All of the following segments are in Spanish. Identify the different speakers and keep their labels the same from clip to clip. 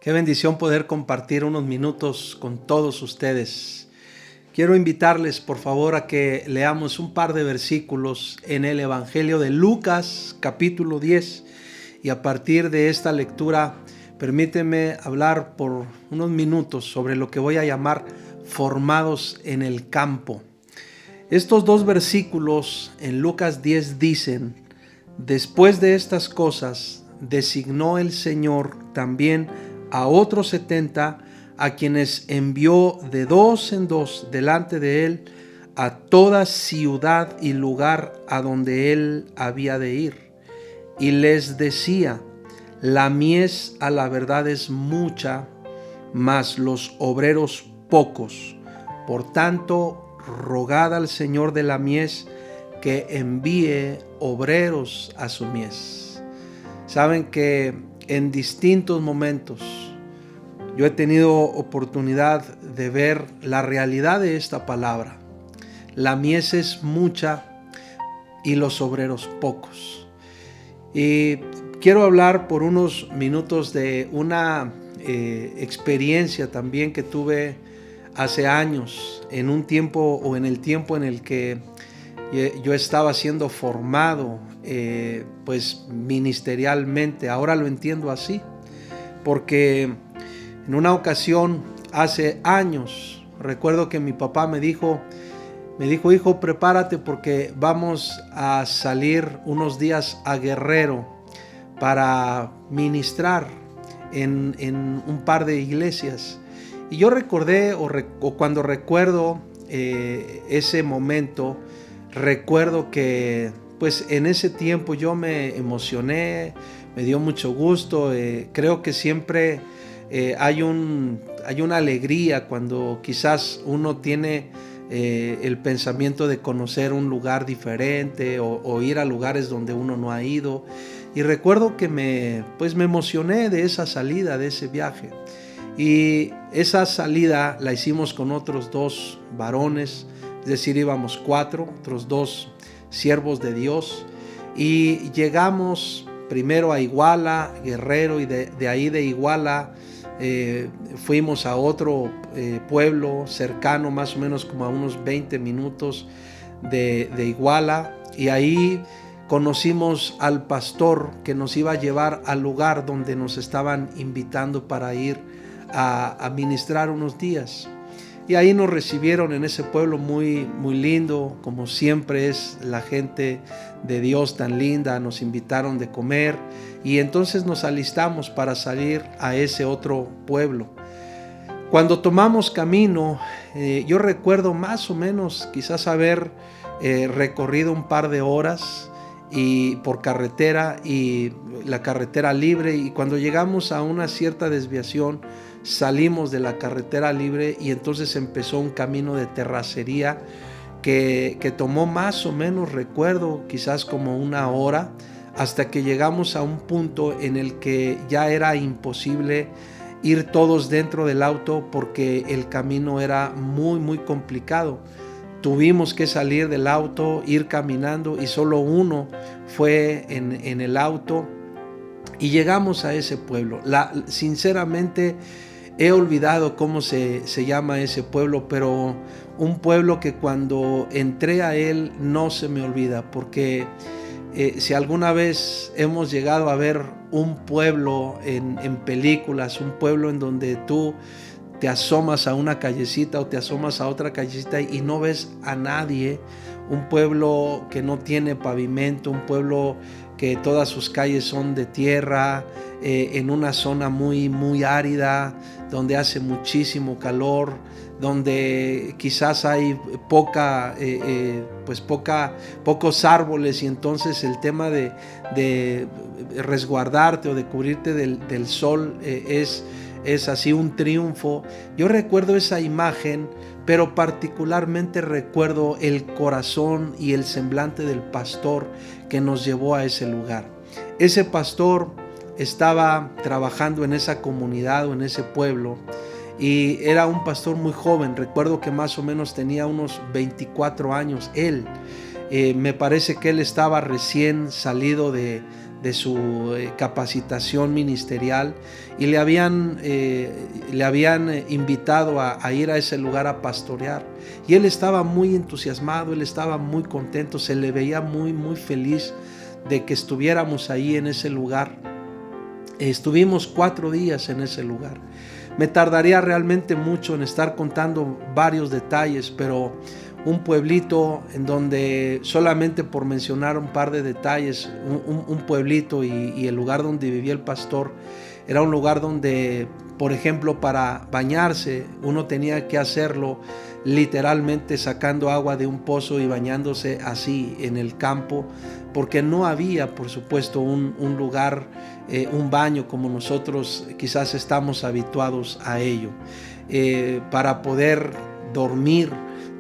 Speaker 1: Qué bendición poder compartir unos minutos con todos ustedes. Quiero invitarles, por favor, a que leamos un par de versículos en el Evangelio de Lucas, capítulo 10. Y a partir de esta lectura, permíteme hablar por unos minutos sobre lo que voy a llamar formados en el campo. Estos dos versículos en Lucas 10 dicen: después de estas cosas, designó el Señor también a otros 70, a quienes envió de dos en dos delante de él a toda ciudad y lugar a donde él había de ir. Y les decía: la mies a la verdad es mucha, mas los obreros pocos. Por tanto, rogad al Señor de la mies que envíe obreros a su mies. Saben que en distintos momentos yo he tenido oportunidad de ver la realidad de esta palabra. La mies es mucha y los obreros pocos. Y quiero hablar por unos minutos de una experiencia también que tuve hace años, en un tiempo o en el tiempo en el que yo estaba siendo formado pues ministerialmente. Ahora lo entiendo así, porque en una ocasión hace años recuerdo que mi papá me dijo: hijo, prepárate porque vamos a salir unos días a Guerrero para ministrar en un par de iglesias. Y yo recordé, o cuando recuerdo ese momento, recuerdo que pues en ese tiempo yo me emocioné, me dio mucho gusto. Creo que siempre hay un hay una alegría cuando quizás uno tiene el pensamiento de conocer un lugar diferente o ir a lugares donde uno no ha ido. Y recuerdo que me emocioné de esa salida, de ese viaje. Y esa salida la hicimos con otros 2 varones, es decir, íbamos 4, otros 2 siervos de Dios. Y llegamos primero a Iguala, Guerrero, y de ahí de Iguala fuimos a otro pueblo cercano, más o menos como a unos 20 minutos de Iguala, y ahí conocimos al pastor que nos iba a llevar al lugar donde nos estaban invitando para ir a ministrar unos días. Y ahí nos recibieron en ese pueblo muy, muy lindo, como siempre es la gente de Dios tan linda. Nos invitaron de comer y entonces nos alistamos para salir a ese otro pueblo. Cuando tomamos camino, yo recuerdo más o menos quizás haber recorrido un par de horas y por carretera, y la carretera libre, y cuando llegamos a una cierta desviación salimos de la carretera libre y entonces empezó un camino de terracería que tomó más o menos, recuerdo, quizás como 1 hora, hasta que llegamos a un punto en el que ya era imposible ir todos dentro del auto porque el camino era muy, muy complicado. Tuvimos que salir del auto, ir caminando, y solo uno fue en el auto y llegamos a ese pueblo. Sinceramente he olvidado cómo se llama ese pueblo, pero un pueblo que cuando entré a él no se me olvida, porque si alguna vez hemos llegado a ver un pueblo en películas, un pueblo en donde tú te asomas a una callecita o te asomas a otra callecita y no ves a nadie, un pueblo que no tiene pavimento, un pueblo que todas sus calles son de tierra, en una zona muy, muy árida, donde hace muchísimo calor, donde quizás hay pocos árboles, y entonces el tema de resguardarte o de cubrirte del sol es así un triunfo. Yo recuerdo esa imagen, pero particularmente recuerdo el corazón y el semblante del pastor que nos llevó a ese lugar. Ese pastor estaba trabajando en esa comunidad o en ese pueblo, y era un pastor muy joven. Recuerdo que más o menos tenía unos 24 años él. Me parece que él estaba recién salido de su capacitación ministerial, y le habían invitado a ir a ese lugar a pastorear, y él estaba muy entusiasmado, él estaba muy contento, se le veía muy, muy feliz de que estuviéramos ahí en ese lugar. Estuvimos 4 días en ese lugar. Me tardaría realmente mucho en estar contando varios detalles, pero un pueblito en donde, solamente por mencionar un par de detalles, un pueblito y el lugar donde vivía el pastor, era un lugar donde, por ejemplo, para bañarse uno tenía que hacerlo literalmente sacando agua de un pozo y bañándose así en el campo, porque no había, por supuesto, un lugar, un baño como nosotros quizás estamos habituados a ello. Para poder dormir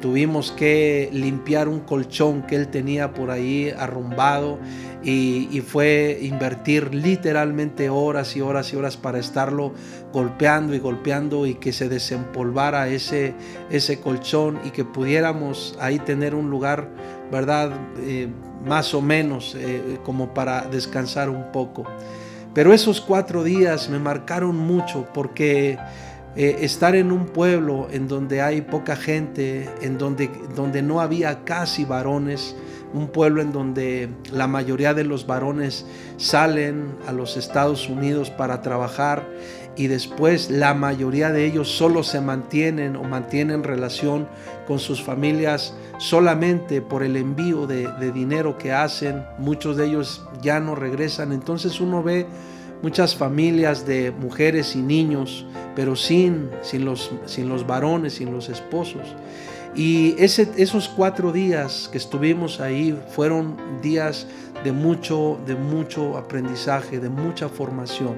Speaker 1: tuvimos que limpiar un colchón que él tenía por ahí arrumbado, y fue invertir literalmente horas y horas y horas para estarlo golpeando y golpeando, y que se desempolvara ese colchón, y que pudiéramos ahí tener un lugar, ¿verdad? Más o menos como para descansar un poco. Pero esos 4 días me marcaron mucho, porque estar en un pueblo en donde hay poca gente, en donde no había casi varones, un pueblo en donde la mayoría de los varones salen a los Estados Unidos para trabajar, y después la mayoría de ellos solo se mantienen relación con sus familias solamente por el envío de dinero que hacen. Muchos de ellos ya no regresan. Entonces uno ve muchas familias de mujeres y niños, pero sin los varones, sin los esposos. Y esos 4 días que estuvimos ahí fueron días de mucho aprendizaje, de mucha formación.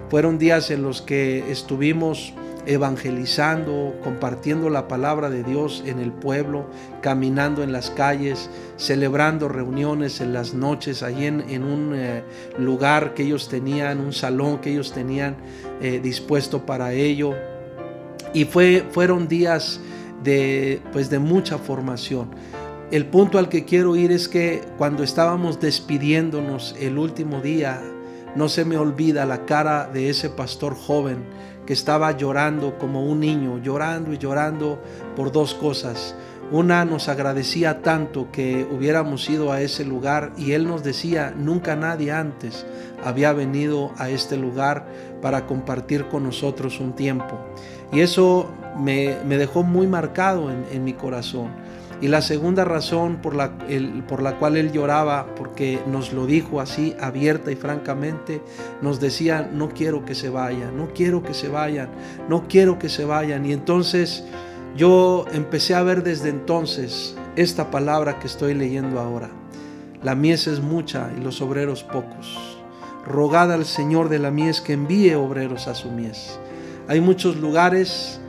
Speaker 1: Fueron días en los que estuvimos evangelizando, compartiendo la palabra de Dios en el pueblo, caminando en las calles, celebrando reuniones en las noches, allí en un lugar que ellos tenían, un salón que ellos tenían dispuesto para ello. Y fueron días de mucha formación. El punto al que quiero ir es que cuando estábamos despidiéndonos el último día, no se me olvida la cara de ese pastor joven que estaba llorando como un niño, llorando y llorando por dos cosas. Una, nos agradecía tanto que hubiéramos ido a ese lugar, y él nos decía, nunca nadie antes había venido a este lugar para compartir con nosotros un tiempo. Y eso me dejó muy marcado en mi corazón. Y la segunda razón por la cual él lloraba, porque nos lo dijo así abierta y francamente, nos decía, no quiero que se vayan, no quiero que se vayan, no quiero que se vayan. Y entonces yo empecé a ver desde entonces esta palabra que estoy leyendo ahora: la mies es mucha y los obreros pocos. Rogad al Señor de la mies que envíe obreros a su mies. Hay muchos lugares,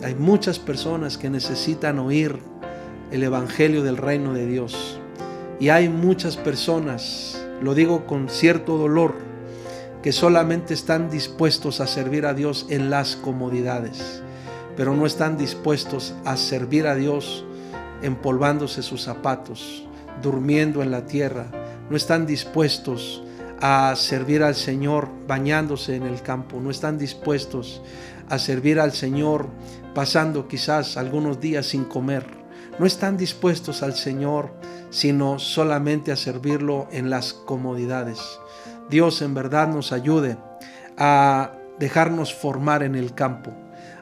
Speaker 1: hay muchas personas que necesitan oír el evangelio del reino de Dios. Y hay muchas personas, lo digo con cierto dolor, que solamente están dispuestos a servir a Dios en las comodidades, pero no están dispuestos a servir a Dios empolvándose sus zapatos, durmiendo en la tierra. No están dispuestos a servir al Señor bañándose en el campo. No están dispuestos a servir al Señor pasando quizás algunos días sin comer. No están dispuestos al Señor, sino solamente a servirlo en las comodidades. Dios en verdad nos ayude a dejarnos formar en el campo,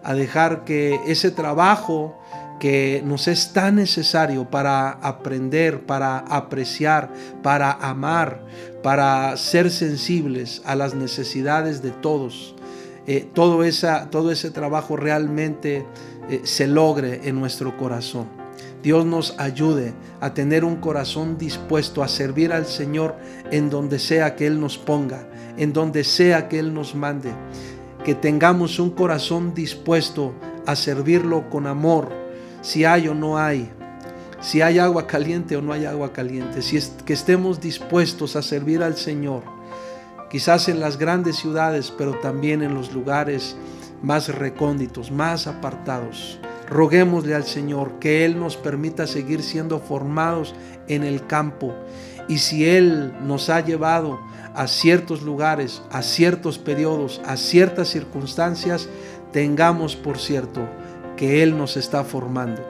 Speaker 1: a dejar que ese trabajo que nos es tan necesario para aprender, para apreciar, para amar, para ser sensibles a las necesidades de todos, todo ese trabajo realmente se logre en nuestro corazón. Dios nos ayude a tener un corazón dispuesto a servir al Señor en donde sea que Él nos ponga, en donde sea que Él nos mande. Que tengamos un corazón dispuesto a servirlo con amor, si hay o no hay, si hay agua caliente o no hay agua caliente, que estemos dispuestos a servir al Señor, quizás en las grandes ciudades, pero también en los lugares más recónditos, más apartados. Roguémosle al Señor que Él nos permita seguir siendo formados en el campo. Y si Él nos ha llevado a ciertos lugares, a ciertos periodos, a ciertas circunstancias, tengamos por cierto que Él nos está formando.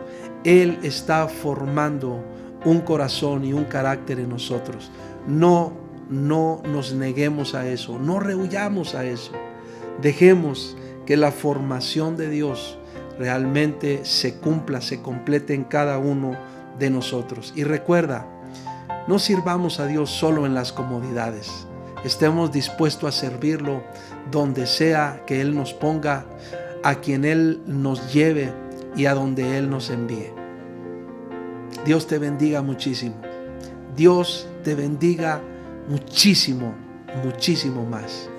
Speaker 1: Él está formando un corazón y un carácter en nosotros. No nos neguemos a eso, no rehuyamos a eso. Dejemos que la formación de Dios realmente se cumpla, se complete en cada uno de nosotros. Y recuerda, no sirvamos a Dios solo en las comodidades. Estemos dispuestos a servirlo donde sea que Él nos ponga, a quien Él nos lleve y a donde Él nos envíe. Dios te bendiga muchísimo. Dios te bendiga muchísimo, muchísimo más.